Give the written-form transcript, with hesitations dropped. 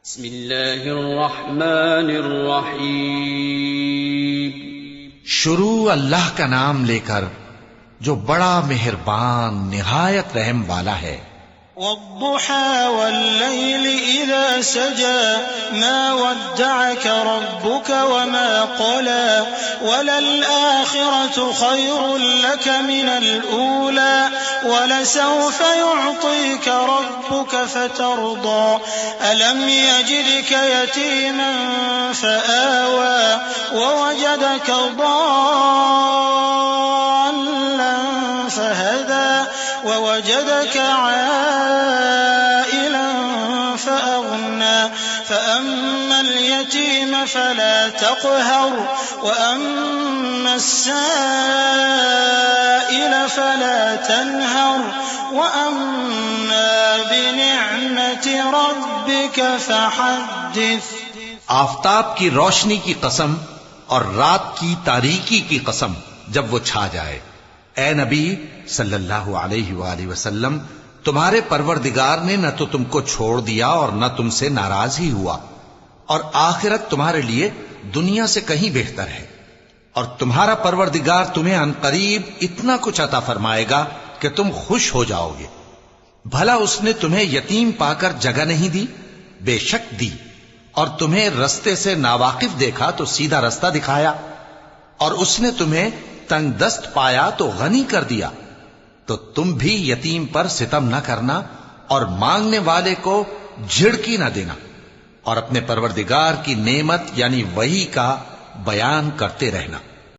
بسم اللہ الرحمن الرحیم۔ شروع اللہ کا نام لے کر جو بڑا مہربان نہایت رحم والا ہے۔ والضحى والليل إذا سجى ما ودعك ربك وما قلى وللآخرة خير لك من الأولى ولسوف يعطيك ربك فترضى ألم يجدك يتيما فآوى ووجدك ضالا فهدى ووجدك عائلا فأغنى فأما اليتيم فلا تقهر وأما السائل فلا تنهر وأما بنعمة ربك فحدث۔ آفتاب کی روشنی کی قسم اور رات کی تاریکی کی قسم جب وہ چھا جائے، اے نبی صلی اللہ علیہ وآلہ وسلم، تمہارے پروردگار نے نہ تو تم کو چھوڑ دیا اور نہ تم سے ناراض ہی ہوا، اور آخرت تمہارے لیے دنیا سے کہیں بہتر ہے، اور تمہارا پروردگار تمہیں عنقریب اتنا کچھ عطا فرمائے گا کہ تم خوش ہو جاؤ گے۔ بھلا اس نے تمہیں یتیم پا کر جگہ نہیں دی؟ بے شک دی، اور تمہیں رستے سے ناواقف دیکھا تو سیدھا رستہ دکھایا، اور اس نے تمہیں تنگ دست پایا تو غنی کر دیا۔ تو تم بھی یتیم پر ستم نہ کرنا اور مانگنے والے کو جھڑکی نہ دینا، اور اپنے پروردگار کی نعمت یعنی وحی کا بیان کرتے رہنا۔